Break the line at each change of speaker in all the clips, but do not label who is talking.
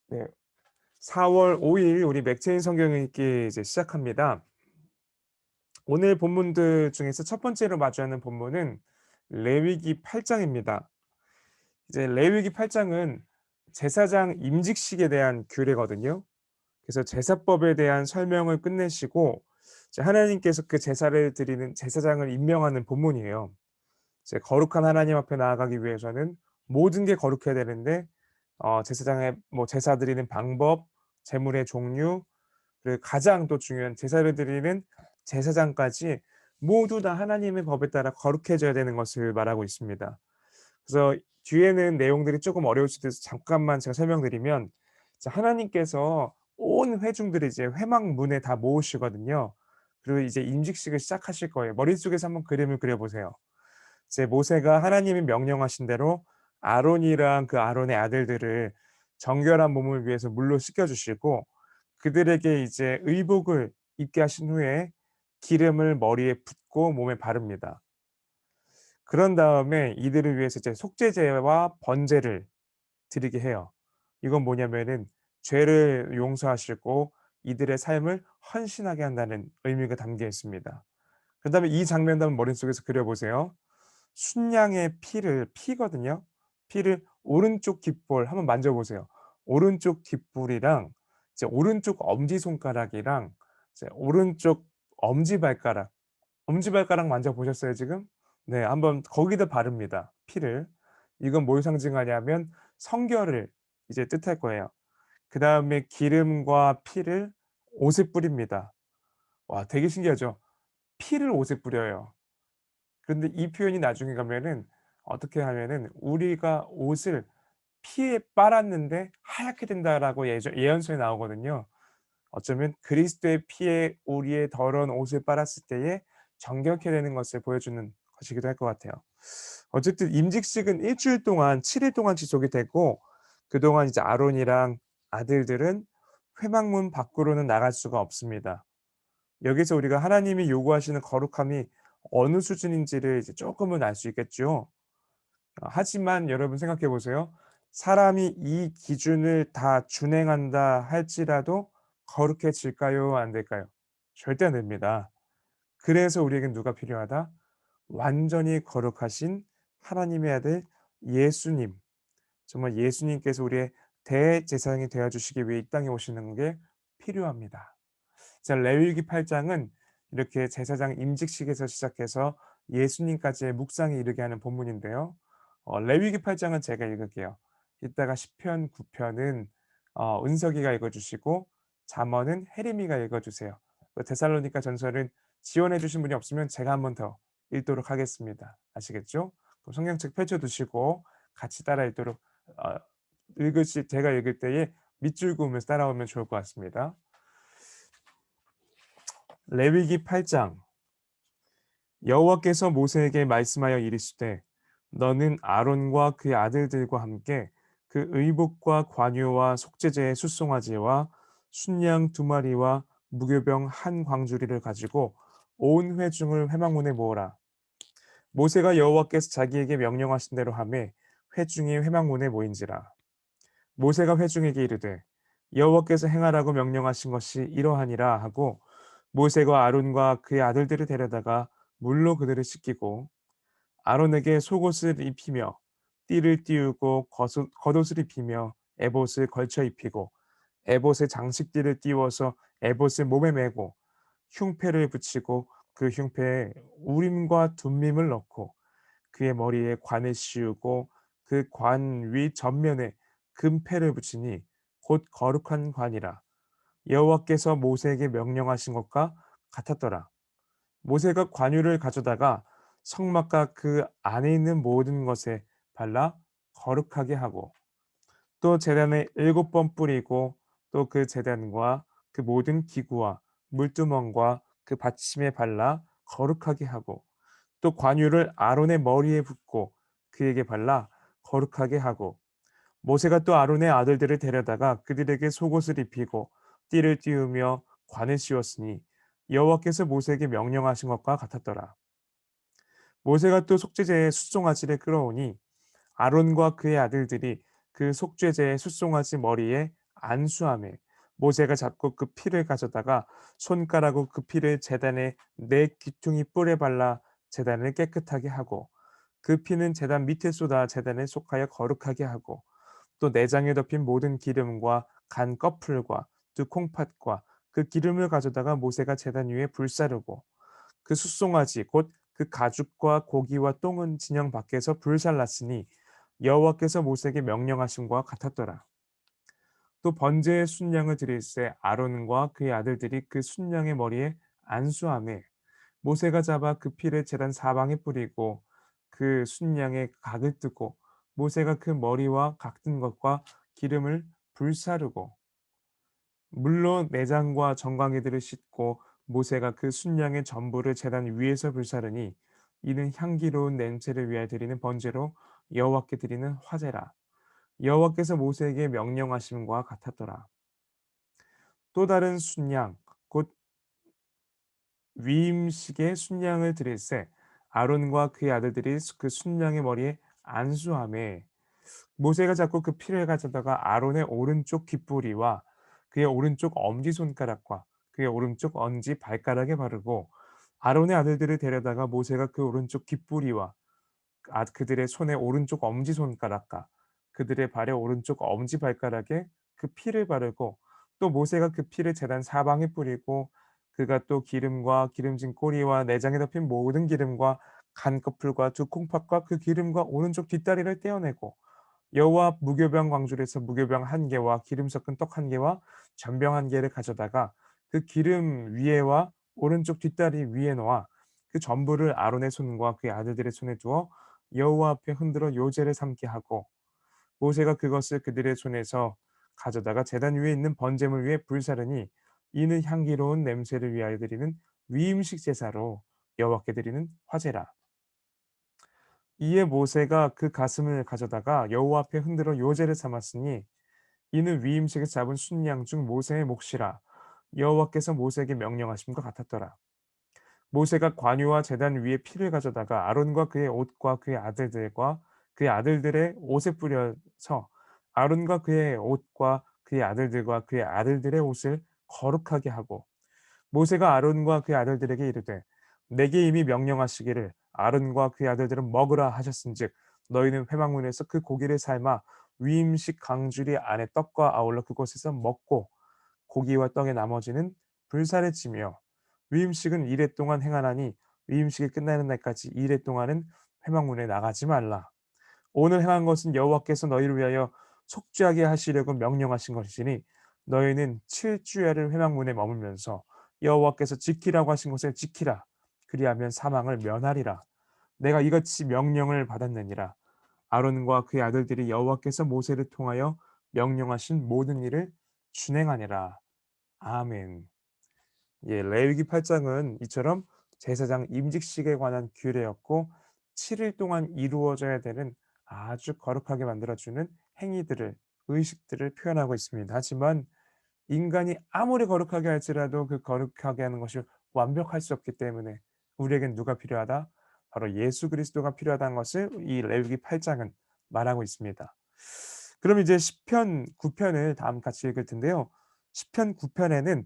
네. 4월 5일 우리 맥체인 성경 읽기 이제 시작합니다. 오늘 본문들 중에서 첫 번째로 마주하는 본문은 레위기 8 장입니다. 이제 레위기 8 장은 제사장 임직식에 대한 규례거든요. 그래서 제사법에 대한 설명을 끝내시고 이제 하나님께서 그 제사를 드리는 제사장을 임명하는 본문이에요. 이제 거룩한 하나님 앞에 나아가기 위해서는 모든 게 거룩해야 되는데 제사장의 뭐 제사 드리는 방법, 제물의 종류, 그리고 가장 또 중요한 제사를 드리는 제사장까지 모두 다 하나님의 법에 따라 거룩해져야 되는 것을 말하고 있습니다. 그래서 뒤에는 내용들이 쪼끔 어려울 수도 있어서 잠깐만 제가 설명드리면, 이제 하나님께서 온 회중들을 이제 회막문에 다 모으시거든요. 그리고 이제 임직식을 시작하실 거예요. 머릿속에서 한번 그림을 그려 보세요. 이제 모세가 하나님이 명령하신 대로 아론이랑 그 아론의 아들들을 정결한 몸을 위해서 물로 씻겨 주시고, 그들에게 이제 의복을 입게 하신 후에 기름을 머리에 붓고 몸에 바릅니다. 그런 다음에 이들을 위해서 이제 속죄제와 번제를 드리게 해요. 이건 뭐냐면은 죄를 용서하시고 이들의 삶을 헌신하게 한다는 의미가 담겨 있습니다. 그다음에 이 장면도 한번 머릿속에서 그려 보세요. 순양의 피거든요. 피를 오른쪽 깃볼 한번 만져 보세요. 오른쪽 깃불이랑 이제 오른쪽 엄지손가락이랑 이제 오른쪽 엄지발가락, 엄지발가락 만져 보셨어요 지금? 네. 한번 거기다 바릅니다, 피를. 이건 뭘 상징하냐면 성결을 이제 뜻할 거예요. 그다음에 기름과 피를 옷에 뿌립니다. 와, 되게 신기하죠? 피를 옷에 뿌려요. 그런데 이 표현이 나중에 가면은 어떻게 하면은 "우리가 옷을 피에 빨았는데 하얗게 된다."라고 예언서에 나오거든요. 어쩌면 그리스도의 피에 우리의 더러운 옷을 빨았을 때에 정결케 되는 것을 보여주는 것이기도 할 것 같아요. 어쨌든 임직식은 일 주일 동안 7일 동안 지속이 되고, 그동안 이제 아론이랑 아들들은 회막문 밖으로는 나갈 수가 없습니다. 여기서 우리가 하나님이 요구하시는 거룩함이 어느 수준인지를 이제 쪼끔은 알 수 있겠죠. 하지만 여러분 생각해 보세요. 사람이 이 기준을 다 준행한다 할지라도 거룩해질까요? 안 될까요? 절대 안 됩니다. 그래서 우리에겐 누가 필요하다? 완전히 거룩하신 하나님의 아들 예수님. 정말 예수님께서 우리의 대제사장이 되어 주시기 위해 이 땅에 오시는 게 필요합니다. 자, 레위기 8 장은 이렇게 제사장 임직식에서 시작해서 예수님까지의 묵상에 이르게 하는 본문인데요. 레위기 8 장은 제가 읽을게요. 이따가 시편 9 편은 은석이가 읽어 주시고, 잠언은 혜림이가 읽어 주세요. 데살로니가 전서는 지원해 주신 분이 없으면 제가 한 번 더 읽도록 하겠습니다. 아시겠죠? 그럼 성경책 펼쳐 두시고 같이 따라 읽도록 어 읽으실 제가 읽을 때에 밑줄 그으면서 따라오면 좋을 것 같습니다. 레위기 8 장. 여호와께서 모세에게 말씀하여 이르시되 너는 아론과 그의 아들들과 함께 그 의복과 관유와 속죄제의 숫송아지와 순양 두 마리와 무교병 한 광주리를 가지고 온 회중을 회막문에 모으라. 모세가 여호와께서 자기에게 명령하신 대로 하매 회중이 회막문에 모인지라. 모세가 회중에게 이르되 여호와께서 행하라고 명령하신 것이 이러하니라 하고, 모세가 아론과 그의 아들들을 데려다가 물로 그들을 씻기고 아론에게 속옷을 입히며 띠를 띠우고 겉옷을 입히며 에봇을 걸쳐 입히고 에봇에 장식띠를 띠워서 에봇을 몸에 메고 흉패를 붙이고 그 흉패에 우림과 둠밈을 넣고 그의 머리에 관을 씌우고 그 관 위 전면에 금패를 붙이니 곧 거룩한 관이라. 여호와께서 모세에게 명령하신 것과 같았더라. 모세가 관유를 가져다가 성막과 그 안에 있는 모든 것에 발라 거룩하게 하고, 또 제단에 7번 뿌리고, 또 그 제단과 그 모든 기구와 물두멍과 그 받침에 발라 거룩하게 하고, 또 관유를 아론의 머리에 붓고 그에게 발라 거룩하게 하고, 모세가 또 아론의 아들들을 데려다가 그들에게 속옷을 입히고 띠를 띠우며 관을 씌웠으니 여호와께서 모세에게 명령하신 것과 같았더라. 모세가 또 속죄제의 숫송아지를 끌어오니 아론과 그의 아들들이 그 속죄제의 숫송아지 머리에 안수하매 모세가 잡고 그 피를 가져다가 손가락으로 그 피를 제단의 네 귀퉁이 뿔에 발라 제단을 깨끗하게 하고 그 피는 제단 밑에 쏟아 제단에 속하여 거룩하게 하고 또 내장에 덮인 모든 기름과 간 꺼풀과 두 콩팥과 그 기름을 가져다가 모세가 제단 위에 불사르고 그 숫송아지 곧 그 가죽과 고기와 똥은 진영 밖에서 불살랐으니 여호와께서 모세에게 명령하심과 같았더라. 또 번제의 순양을 드릴새 아론과 그의 아들들이 그 순양의 머리에 안수하매 모세가 잡아 그 피를 제단 사방에 뿌리고 그 순양의 각을 뜨고 모세가 그 머리와 각든 것과 기름을 불사르고 물론 내장과 정강이들을 씻고 모세가 그 순양의 전부를 제단 위에서 불사르니 이는 향기로운 냄새를 위하여 드리는 번제로 여호와께 드리는 화제라. 여호와께서 모세에게 명령하심과 같았더라. 또 다른 순양 곧 위임식의 순양을 드릴새 아론과 그의 아들들이 그 순양의 머리에 안수하매 모세가 잡고 그 피를 가져다가 아론의 오른쪽 귓부리와 그의 오른쪽 엄지손가락과 그의 오른쪽 엄지 발가락에 바르고 아론의 아들들을 데려다가 모세가 그 오른쪽 귓부리와 그들의 손의 오른쪽 엄지손가락과 그들의 발의 오른쪽 엄지발가락에 그 피를 바르고 또 모세가 그 피를 제단 사방에 뿌리고 그가 또 기름과 기름진 꼬리와 내장에 덮인 모든 기름과 간꺼풀과 두 콩팥과 그 기름과 오른쪽 뒷다리를 떼어내고 여호와 무교병 광주에서 무교병 한 개와 기름 섞은 떡 한 개와 전병 한 개를 가져다가 그 기름 위에와 오른쪽 뒷다리 위에 놓아 그 전부를 아론의 손과 그의 아들들의 손에 두어 여호와 앞에 흔들어 요제를 삼게 하고 모세가 그것을 그들의 손에서 가져다가 제단 위에 있는 번제물 위에 불사르니 이는 향기로운 냄새를 위하여 드리는 위임식 제사로 여호와께 드리는 화제라. 이에 모세가 그 가슴을 가져다가 여호와 앞에 흔들어 요제를 삼았으니 이는 위임식에 잡은 순양 중 모세의 몫이라. 여호와께서 모세에게 명령하심과 같았더라. 모세가 관유와 제단 위에 피를 가져다가 아론과 그의 옷과 그의 아들들과 그의 아들들의 옷에 뿌려서 아론과 그의 옷과 그의 아들들과 그의 아들들의 옷을 거룩하게 하고 모세가 아론과 그의 아들들에게 이르되 내게 이미 명령하시기를 아론과 그의 아들들은 먹으라 하셨은즉 너희는 회막문에서 그 고기를 삶아 위임식 강주리 안에 떡과 아울러 그곳에서 먹고 고기와 떡의 나머지는 불살에 치며 위임식은 이래 동안 행하나니 위임식이 끝나는 날까지 이래 동안은 회막문에 나가지 말라. 오늘 행한 것은 여호와께서 너희를 위하여 속죄하게 하시려고 명령하신 것이니 너희는 7주야를 회막문에 머물면서 여호와께서 지키라고 하신 것을 지키라. 그리하면 사망을 면하리라. 내가 이같이 명령을 받았느니라. 아론과 그의 아들들이 여호와께서 모세를 통하여 명령하신 모든 일을 준행하니라. 아멘. 예, 레위기 8장은 이처럼 제사장 임직식에 관한 규례였고 7일 동안 이루어져야 되는 아주 거룩하게 만들어주는 행위들을 의식들을 표현하고 있습니다. 하지만 인간이 아무리 거룩하게 할지라도 그 거룩하게 하는 것이 완벽할 수 없기 때문에 우리에겐 누가 필요하다? 바로 예수 그리스도가 필요하다는 것을 이 레위기 8장은 말하고 있습니다. 그럼 이제 시편 9편을 다음 같이 읽을 텐데요. 시편 9편에는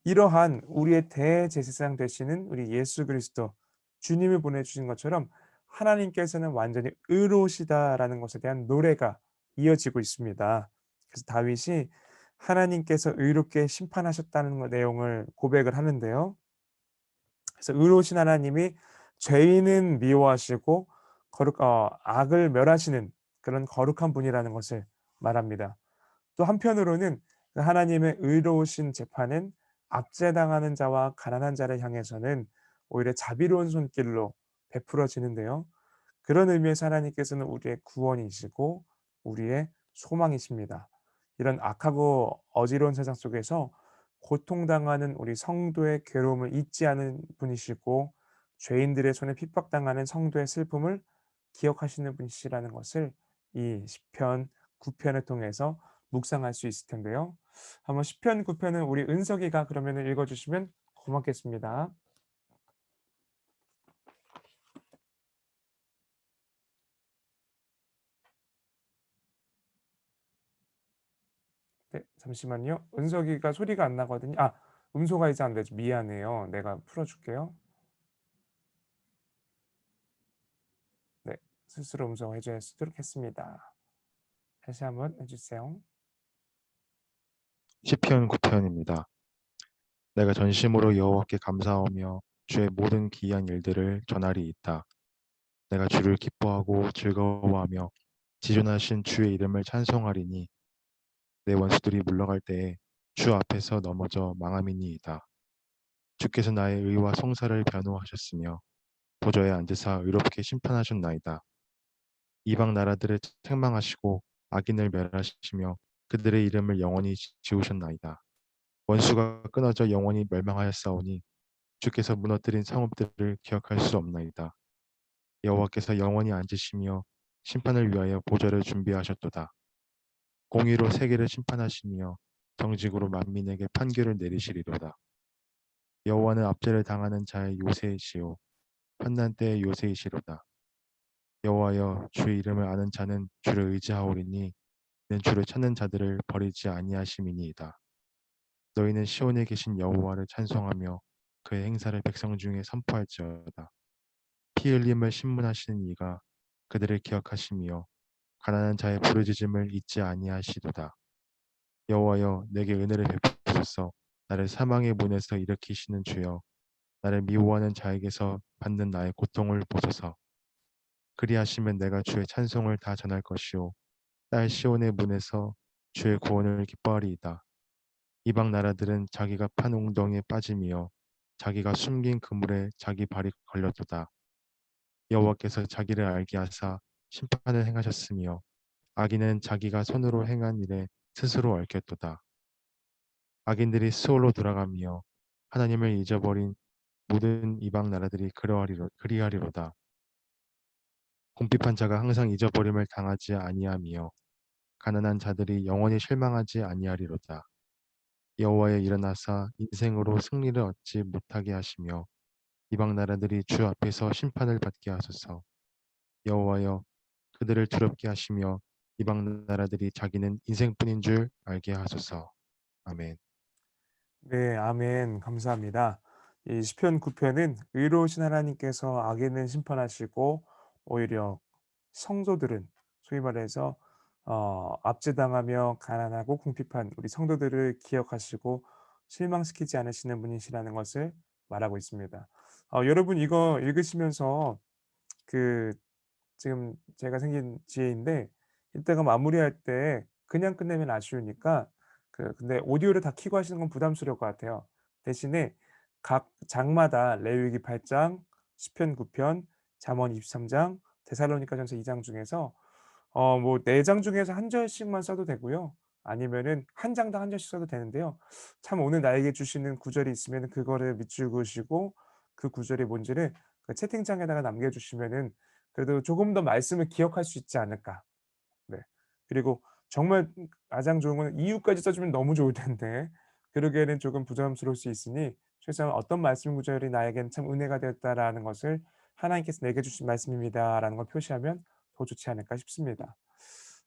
이러한 우리의 대제사장 되시는 우리 예수 그리스도 주님을 보내주신 것처럼 하나님께서는 완전히 의로우시다라는 것에 대한 노래가 이어지고 있습니다. 그래서 다윗이 하나님께서 의롭게 심판하셨다는 내용을 고백을 하는데요. 그래서 의로우신 하나님이 죄인은 미워하시고 악을 멸하시는 그런 거룩한 분이라는 것을 말합니다. 또 한편으로는 그 하나님의 의로우신 재판은 압제당하는 자와 가난한 자를 향해서는 오히려 자비로운 손길로 베풀어지는데요. 그런 의미에서 하나님께서는 우리의 구원이시고 우리의 소망이십니다. 이런 악하고 어지러운 세상 속에서 고통당하는 우리 성도의 괴로움을 잊지 않은 분이시고 죄인들의 손에 핍박당하는 성도의 슬픔을 기억하시는 분이시라는 것을 이 시편 9편을 통해서 묵상할 수 있을 텐데요. 한번 시편 9편은 우리 은석이가 그러면 읽어주시면 고맙겠습니다. 네 잠시만요. 은석이가 소리가 안 나거든요. 음소가 이제 안 되죠. 미안해요. 내가 풀어 줄게요. 네. 스스로 음소거 해 주도록 했습니다. 다시 한번 해 주세요.
시편 9편입니다. 내가 전심으로 여호와께 감사하며 주의 모든 기이한 일들을 전하리이다. 내가 주를 기뻐하고 즐거워하며 지존하신 주의 이름을 찬송하리니 내 원수들이 물러갈 때에 주 앞에서 넘어져 망함이니이다. 주께서 나의 의와 송사를 변호하셨으며 보좌에 앉으사 의롭게 심판하셨나이다. 이방 나라들을 책망하시고 악인을 멸하시며 그들의 이름을 영원히 지우셨나이다. 원수가 끊어져 영원히 멸망하였사오니 주께서 무너뜨린 성읍들을 기억할 수 없나이다. 여호와께서 영원히 앉으시며 심판을 위하여 보좌를 준비하셨도다. 공의로 세계를 심판하시며 정직으로 만민에게 판결을 내리시리로다. 여호와는 압제를 당하는 자의 요새이시요 환난 때의 요새이시로다. 여호와여 주의 이름을 아는 자는 주를 의지하오리니 이는 주를 찾는 자들을 버리지 아니하심이니이다. 너희는 시온에 계신 여호와를 찬송하며 그의 행사를 백성 중에 선포할지어다. 피 흘림을 신문하시는 이가 그들을 기억하시며 가난한 자의 부르짖음을 잊지 아니하시도다. 여호와여 내게 은혜를 베푸소서. 나를 사망의 문에서 일으키시는 주여 나를 미워하는 자에게서 받는 나의 고통을 보소서. 그리하시면 내가 주의 찬송을 다 전할 것이요 딸 시온의 문에서 주의 구원을 기뻐하리이다. 이방 나라들은 자기가 판 웅덩이에 빠짐이요 자기가 숨긴 그물에 자기 발이 걸렸도다. 여호와께서 자기를 알게 하사 심판을 행하셨으며 악인은 자기가 손으로 행한 일에 스스로 얽혔도다. 악인들이 수월로 돌아가며 하나님을 잊어버린 모든 이방 나라들이 그리하리로다. 궁핍한 자가 항상 잊어버림을 당하지 아니하며 가난한 자들이 영원히 실망하지 아니하리로다. 여호와여 일어나사 인생으로 승리를 얻지 못하게 하시며 이방 나라들이 주 앞에서 심판을 받게 하소서. 여호와여 그들을 두렵게 하시며 이방 나라들이 자기는 인생뿐인 줄 알게 하소서. 아멘.
네. 아멘. 감사합니다. 이 시편 9 편은 의로우신 하나님께서 악인을 심판하시고 오히려 성도들은 소위 말해서 압제당하며 가난하고 궁핍한 우리 성도들을 기억하시고 실망시키지 않으시는 분이시라는 것을 말하고 있습니다. 여러분 이거 읽으시면서 그 지금 제가 생긴 지혜인데 이따가 마무리할 때 그냥 끝내면 아쉬우니까 근데 오디오를 다 켜고 하시는 건 부담스러울 것 같아요. 대신에 각 장마다 레위기 8 장, 시편 9 편, 잠언 23 장, 데살로니가전서 2장 중에서 뭐 4장 중에서 한 절씩만 써도 되고요. 아니면은 한 장당 한 절씩 써도 되는데요. 참 오늘 나에게 주시는 구절이 있으면은 그거를 밑줄 그으시고 그 구절이 뭔지를 그 채팅창에다가 남겨 주시면은 그래도 조금 더 말씀을 기억할 수 있지 않을까. 네. 그리고 정말 가장 좋은 거는 이유까지 써 주면 너무 좋을 텐데 그러기에는 조금 부담스러울 수 있으니 최소한 "어떤 말씀 구절이 나에겐 참 은혜가 되었다."라는 것을 "하나님께서 내게 주신 말씀입니다."라는 걸 표시하면 더 좋지 않을까 싶습니다.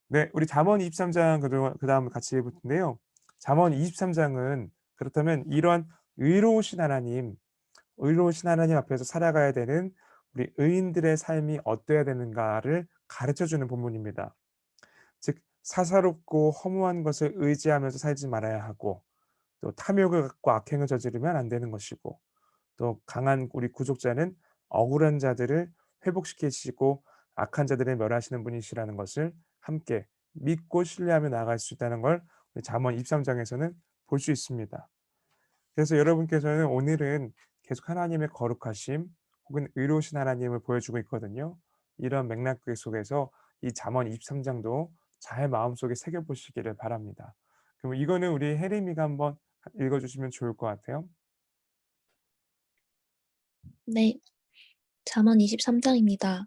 네. 우리 잠언 23장 그다음 같이 읽을 텐데요. 잠언 23 장은 그렇다면 이러한 의로우신 하나님 앞에서 살아가야 되는 우리 의인들의 삶이 어때야 되는가를 가르쳐 주는 본문입니다. 즉 사사롭고 허무한 것을 의지하면서 살지 말아야 하고 또 탐욕을 갖고 악행을 저지르면 안 되는 것이고 또 강한 우리 구속자는 억울한 자들을 회복시키시고 악한 자들을 멸하시는 분이시라는 것을 함께 믿고 신뢰하며 나아갈 수 있다는 걸 우리 잠언 23 장에서는 볼 수 있습니다. 그래서 여러분께서는 오늘은 계속 하나님의 거룩하심 혹은 의로우신 하나님을 보여주고 있거든요. 이런 맥락 속에서 이 잠언 23 장도 잘 마음속에 새겨 보시기를 바랍니다. 그럼 이거는 우리 혜림이가 한번 읽어 주시면 좋을 것 같아요.
네. 잠언 23장입니다.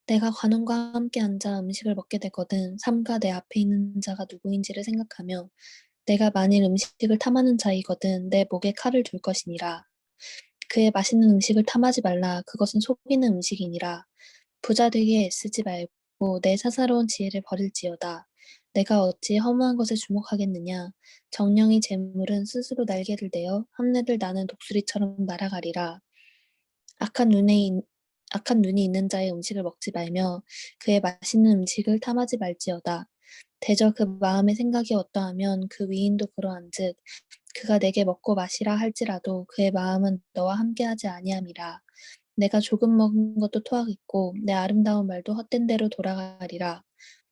내가 관원과 함께 앉아 음식을 먹게 되거든 삼가 내 앞에 있는 자가 누구인지를 생각하며 내가 만일 음식을 탐하는 자이거든 내 목에 칼을 둘 것이니라. 그의 맛있는 음식을 탐하지 말라. 그것은 속이는 음식이니라. 부자 되게 애쓰지 말고 내 사사로운 지혜를 버릴지어다. 내가 어찌 허무한 것에 주목하겠느냐. 정령의 재물은 스스로 날개를 내어 함내를 나는 독수리처럼 날아가리라. 악한 눈에 악한 눈이 있는 자의 음식을 먹지 말며 그의 맛있는 음식을 탐하지 말지어다. 대저 그 마음의 생각이 어떠하면 그 위인도 그러한즉 그가 내게 먹고 마시라 할지라도 그의 마음은 너와 함께하지 아니함이라. 내가 조금 먹은 것도 토하겠고 내 아름다운 말도 헛된 대로 돌아가리라.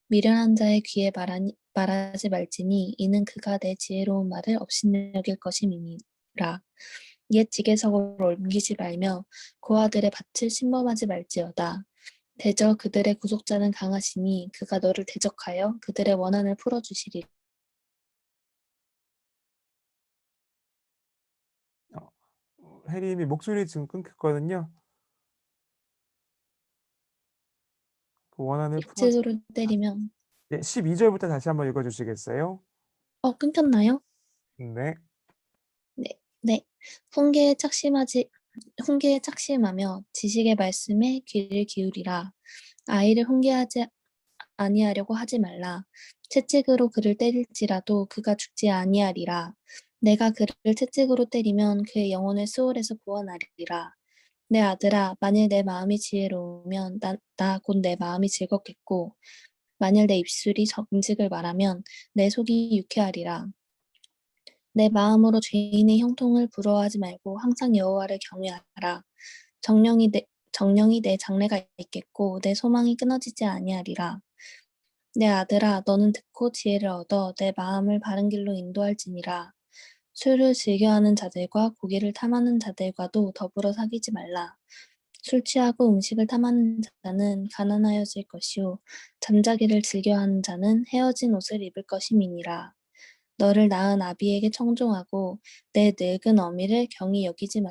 미련한 자의 귀에 말하지 말지니 이는 그가 내 지혜로운 말을 업신여길 것임이니라. 옛 지게석으로 옮기지 말며 고아들의 밭을 침범하지 말지어다. 대저 그들의 구속자는 강하시니 그가 너를 대적하여 그들의 원한을 풀어주시리라.
혜림이 목소리 지금 끊겼거든요. 그 원한을 풀어.
빗으로 때리면
네, 12절부터 다시 한번 읽어주시겠어요?
끊겼나요?
네.
네, 네. 훈계에 착심하며 지식의 말씀에 귀를 기울이라. 아이를 훈계하지 아니하려고 하지 말라. 채찍으로 그를 때릴지라도 그가 죽지 아니하리라. 내가 그를 채찍으로 때리면 그의 영혼을 수월에서 구원하리라. 내 아들아, 만일 내 마음이 지혜로우면 나 곧 내 마음이 즐겁겠고, 만일 내 입술이 정직을 말하면 내 속이 유쾌하리라. 내 마음으로 죄인의 형통을 부러워하지 말고 항상 여호와를 경외하라. 정령이 내 장래가 있겠고 내 소망이 끊어지지 아니하리라. 내 아들아, 너는 듣고 지혜를 얻어 내 마음을 바른 길로 인도할지니라. 술을 즐겨하는 자들과 고기를 탐하는 자들과도 더불어 사귀지 말라. 술 취하고 음식을 탐하는 자는 가난하여질 것이요 잠자기를 즐겨하는 자는 헤어진 옷을 입을 것임이니라. 너를 낳은 아비에게 청종하고 내 늙은 어미를 경히 여기지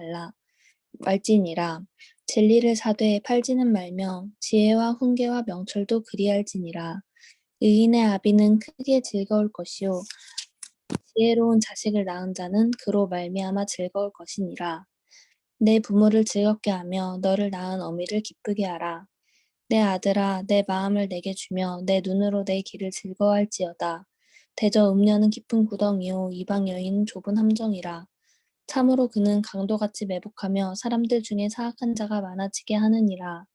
말지니라. 진리를 사되 팔지는 말며 지혜와 훈계와 명철도 그리할지니라. 의인의 아비는 크게 즐거울 것이요 지혜로운 자식을 낳은 자는 그로 말미암아 즐거울 것이니라. 내 부모를 즐겁게 하며 너를 낳은 어미를 기쁘게 하라. 내 아들아, 내 마음을 내게 주며 내 눈으로 내 길을 즐거워할지어다. 대저 음녀는 깊은 구덩이요 이방 여인은 좁은 함정이라. 참으로 그는 강도같이 매복하며 사람들 중에 사악한 자가 많아지게 하느니라.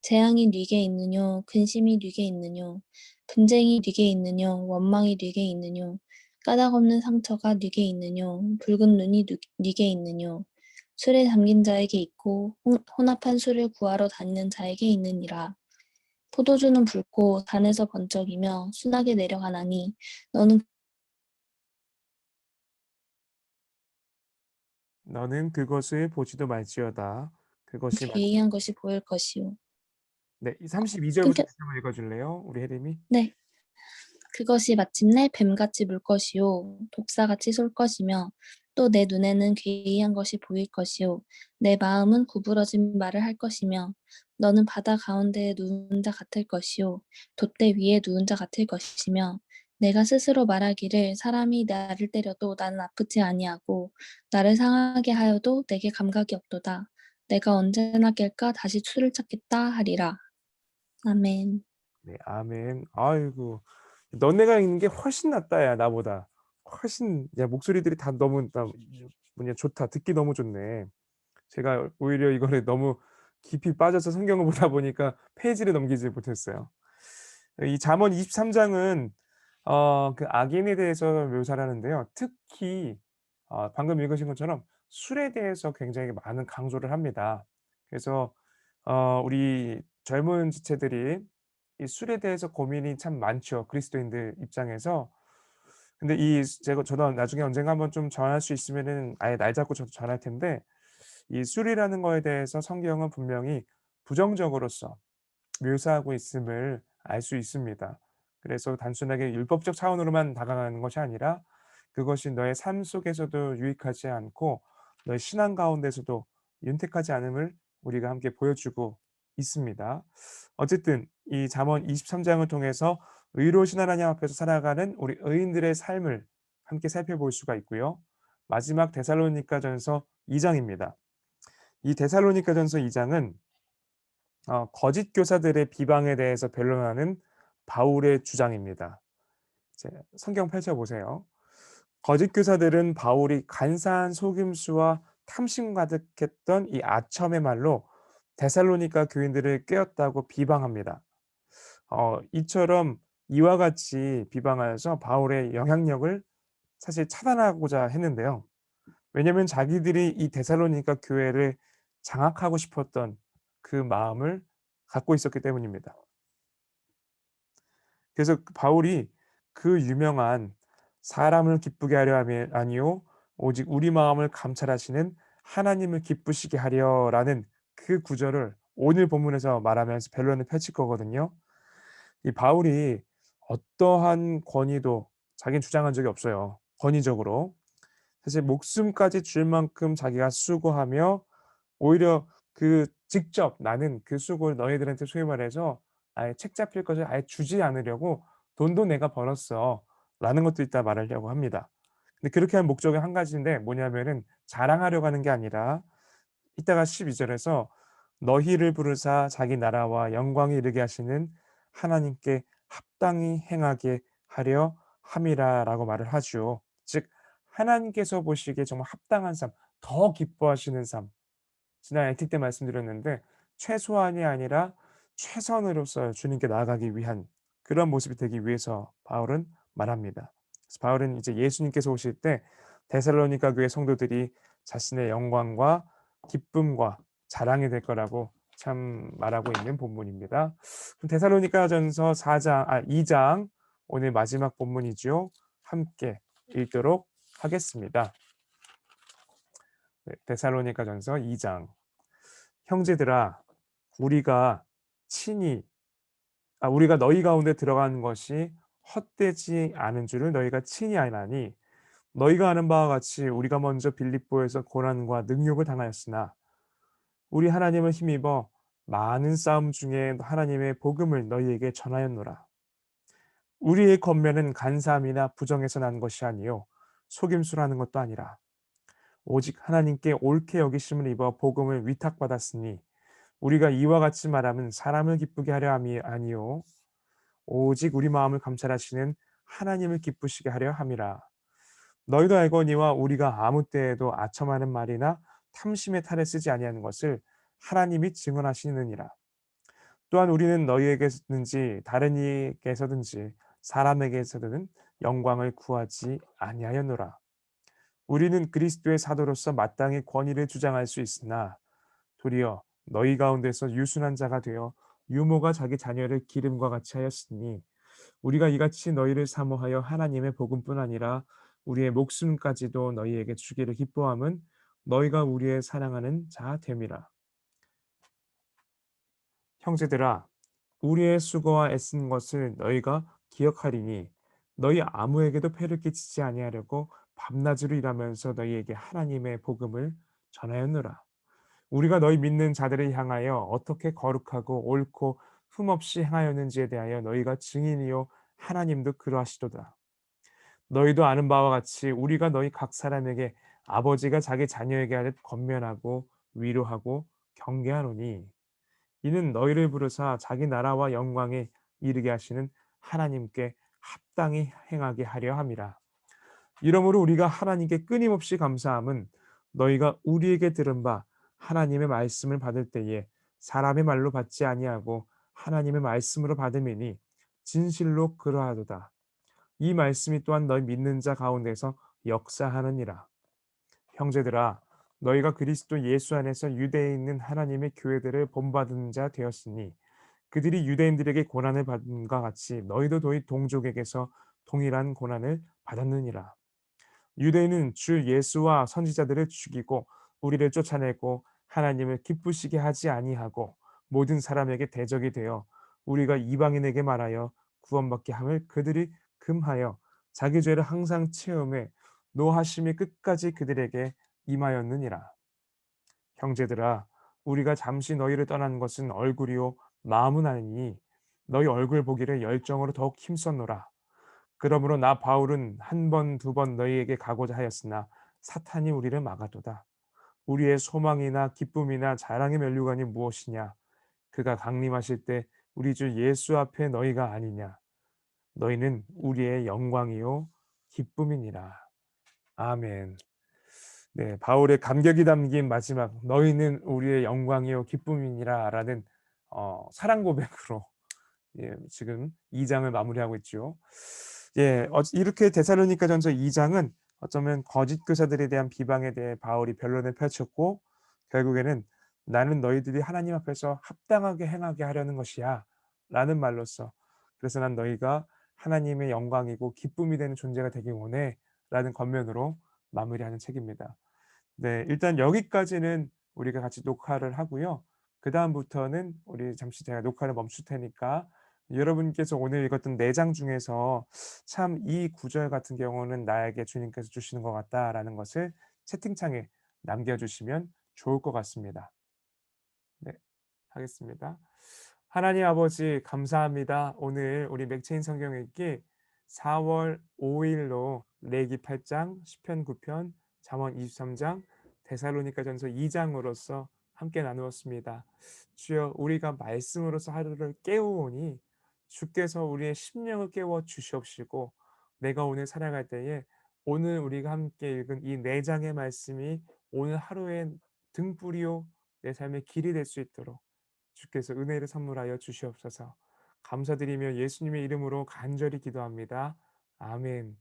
재앙이 네게 있느뇨 근심이 네게 있느뇨 분쟁이 네게 있느뇨 원망이 네게 있느뇨 까닭없는 상처가 네게 있느뇨 붉은 눈이 네게 있느뇨 술에 잠긴 자에게 있고 혼합한 술을 구하러 다니는 자에게 있느니라. 포도주는 붉고 단에서 번쩍이며 순하게 내려가나니
너는 그것을 보지도 말지어다. 그것이
괴이한 것이 보일 것이요.
네, 32절부터
끊겨,
다시 한번 읽어줄래요? 우리 혜림이.
네. 그것이 마침내 뱀같이 물 것이요 독사같이 쏠 것이며 또 내 눈에는 괴이한 것이 보일 것이요 내 마음은 구부러진 말을 할 것이며 너는 바다 가운데에 누운 자 같을 것이요 돛대 위에 누운 자 같을 것이며 내가 스스로 말하기를 사람이 나를 때려도 나는 아프지 아니하고 나를 상하게 하여도 내게 감각이 없도다. 내가 언제나 깰까 다시 술을 찾겠다 하리라. 아멘.
네, 아멘. 아이고, 너네가 읽는 게 훨씬 낫다, 야, 나보다. 훨씬, 야, 목소리들이 다 너무, 뭐냐, 좋다. 듣기 너무 좋네. 제가 오히려 이거를 너무 깊이 빠져서 성경을 보다 보니까 페이지를 넘기지 못했어요. 이 잠언 23장은 그 악인에 대해서 묘사를 하는데요. 특히 방금 읽으신 것처럼 술에 대해서 굉장히 많은 강조를 합니다. 그래서 우리 젊은 지체들이 이 술에 대해서 고민이 참 많죠, 그리스도인들 입장에서. 근데 저도 나중에 언젠가 한번 좀 전할 수 있으면은 아예 날 잡고 저도 전할 텐데, 이 술이라는 거에 대해서 성경은 분명히 부정적으로서 묘사하고 있음을 알 수 있습니다. 그래서 단순하게 율법적 차원으로만 다가가는 것이 아니라 그것이 너의 삶 속에서도 유익하지 않고 너의 신앙 가운데서도 윤택하지 않음을 우리가 함께 보여주고 있습니다. 어쨌든 이 잠언 23장을 통해서 의로우신 하나님 앞에서 살아가는 우리 의인들의 삶을 함께 살펴볼 수가 있고요. 마지막 데살로니가전서 2장입니다. 이 데살로니가전서 2장은 거짓 교사들의 비방에 대해서 변론하는 바울의 주장입니다. 이제 성경 펼쳐 보세요. 거짓 교사들은 바울이 간사한 속임수와 탐심 가득했던 이 아첨의 말로 데살로니가 교인들을 꾀었다고 비방합니다. 이처럼 이와 같이 비방하여서 바울의 영향력을 사실 차단하고자 했는데요. 왜냐하면 자기들이 이 데살로니가 교회를 장악하고 싶었던 그 마음을 갖고 있었기 때문입니다. 그래서 바울이 그 유명한 사람을 기쁘게 하려 함이 아니요 오직 우리 마음을 감찰하시는 하나님을 기쁘시게 하려라는 그 구절을 오늘 본문에서 말하면서 변론을 펼칠 거거든요. 이 바울이 어떠한 권위도 자기는 주장한 적이 없어요. 권위적으로. 사실 목숨까지 줄 만큼 자기가 수고하며 오히려 그 직접 나는 그 수고를 너희들한테 소위 말해서 아예 책 잡힐 것을 아예 주지 않으려고 "돈도 내가 벌었어."라는 것도 이따 말하려고 합니다. 근데 그렇게 한 목적이 한 가지인데 뭐냐면은 자랑하려고 하는 게 아니라 이따가 12 절에서 "너희를 부르사 자기 나라와 영광에 이르게 하시는 하나님께 합당히 행하게 하려 함이라."라고 말을 하죠. 즉 하나님께서 보시기에 정말 합당한 삶, 더 기뻐하시는 삶. 지난 에틱 때 말씀드렸는데 최소한이 아니라 최선으로서 주님께 나아가기 위한 그런 모습이 되기 위해서 바울은 말합니다. 그래서 바울은 이제 예수님께서 오실 때 데살로니가 교회 성도들이 자신의 영광과 기쁨과 자랑이 될 거라고 참 말하고 있는 본문입니다. 그럼 데살로니가전서 2장 오늘 마지막 본문이죠. 함께 읽도록 하겠습니다. 네, 데살로니가전서 2장. 형제들아 우리가 친히 우리가 너희 가운데 들어간 것이 헛되지 않은 줄을 너희가 친히 아나니 너희가 아는 바와 같이 우리가 먼저 빌립보에서 고난과 능욕을 당하였으나 우리 하나님을 힘입어 많은 싸움 중에 하나님의 복음을 너희에게 전하였노라. 우리의 권면은 간사함이나 부정에서 난 것이 아니요 속임수라는 것도 아니라 오직 하나님께 옳게 여기심을 입어 복음을 위탁받았으니 우리가 이와 같이 말하면 사람을 기쁘게 하려 함이 아니요 오직 우리 마음을 감찰하시는 하나님을 기쁘시게 하려 함이라. 너희도 알거니와 우리가 아무 때에도 아첨하는 말이나 탐심의 탈에 쓰지 아니하는 것을 하나님이 증언하시느니라. 또한 우리는 너희에게서든지 다른 이에게서든지 사람에게서든 영광을 구하지 아니하였노라. 우리는 그리스도의 사도로서 마땅히 권위를 주장할 수 있으나 도리어 너희 가운데서 유순한 자가 되어 유모가 자기 자녀를 기름과 같이 하였으니 우리가 이같이 너희를 사모하여 하나님의 복음뿐 아니라 우리의 목숨까지도 너희에게 주기를 기뻐함은 너희가 우리의 사랑하는 자 됨이라. 형제들아 우리의 수고와 애쓴 것을 너희가 기억하리니 너희 아무에게도 폐를 끼치지 아니하려고 밤낮으로 일하면서 너희에게 하나님의 복음을 전하였노라. 우리가 너희 믿는 자들을 향하여 어떻게 거룩하고 옳고 흠없이 행하였는지에 대하여 너희가 증인이요 하나님도 그러하시도다. 너희도 아는 바와 같이 우리가 너희 각 사람에게 아버지가 자기 자녀에게 하듯 권면하고 위로하고 경계하노니 이는 너희를 부르사 자기 나라와 영광에 이르게 하시는 하나님께 합당히 행하게 하려 함이라. 이러므로 우리가 하나님께 끊임없이 감사함은 너희가 우리에게 들은 바 하나님의 말씀을 받을 때에 사람의 말로 받지 아니하고 하나님의 말씀으로 받음이니 진실로 그러하도다. 이 말씀이 또한 너희 믿는 자 가운데서 역사하느니라. 형제들아 너희가 그리스도 예수 안에서 유대에 있는 하나님의 교회들을 본받은 자 되었으니 그들이 유대인들에게 고난을 받음과 같이 너희도 너희 동족에게서 동일한 고난을 받았느니라. 유대인은 주 예수와 선지자들을 죽이고 우리를 쫓아내고 하나님을 기쁘시게 하지 아니하고 모든 사람에게 대적이 되어 우리가 이방인에게 말하여 구원받게 함을 그들이 금하여 자기 죄를 항상 채움에 노하심이 끝까지 그들에게 임하였느니라. 형제들아 우리가 잠시 너희를 떠난 것은 얼굴이요 마음은 아니니 너희 얼굴 보기를 열정으로 더욱 힘썼노라. 그러므로 나 바울은 한 번, 두 번 너희에게 가고자 하였으나 사탄이 우리를 막아도다. 우리의 소망이나 기쁨이나 자랑의 면류관이 무엇이냐? 그가 강림하실 때 우리 주 예수 앞에 너희가 아니냐? 너희는 우리의 영광이요 기쁨이니라. 아멘. 네, 바울의 감격이 담긴 마지막 너희는 우리의 영광이요 기쁨이니라라는 사랑 고백으로 지금 2장을 마무리하고 있죠. 이렇게 데살로니가전서 2장은 어쩌면 거짓 교사들에 대한 비방에 대해 바울이 변론을 펼쳤고 결국에는 나는 너희들이 하나님 앞에서 합당하게 행하게 하려는 것이야 라는 말로써 그래서 난 너희가 하나님의 영광이고 기쁨이 되는 존재가 되길 원해 라는 겉면으로 마무리하는 책입니다. 네, 일단 여기까지는 우리가 같이 녹화를 하고요. 그다음부터는 우리 잠시 제가 녹화를 멈출 테니까 여러분께서 오늘 읽었던 4장 중에서 참 이 구절 같은 경우는 나에게 주님께서 주시는 것 같다라는 것을 채팅창에 남겨주시면 좋을 것 같습니다. 네, 하겠습니다. 하나님 아버지 감사합니다. 오늘 우리 맥체인 성경 읽기 4월 5일로 레기 8장, 시편 9편, 잠언 23장, 데살로니가전서 2장으로서 함께 나누었습니다. 주여 우리가 말씀으로서 하루를 깨우오니 주께서 우리의 심령을 깨워 주시옵시고 내가 오늘 살아갈 때에 오늘 우리가 함께 읽은 이 4장의 말씀이 오늘 하루의 등불이요 내 삶의 길이 될 수 있도록 주께서 은혜를 선물하여 주시옵소서. 감사드리며 예수님의 이름으로 간절히 기도합니다. 아멘.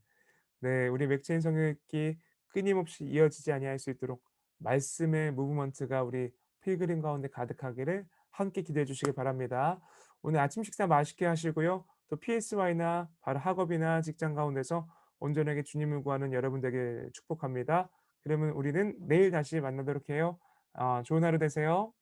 네, 우리 맥체인 성경 읽기 끊임없이 이어지지 아니할 수 있도록 말씀의 무브먼트가 우리 필그림 가운데 가득하기를 함께 기도해 주시기 바랍니다. 오늘 아침 식사 맛있게 하시고요. 또 PSY나 바로 학업이나 직장 가운데서 온전하게 주님을 구하는 여러분들에게 축복합니다. 그러면 우리는 내일 다시 만나도록 해요. 좋은 하루 되세요.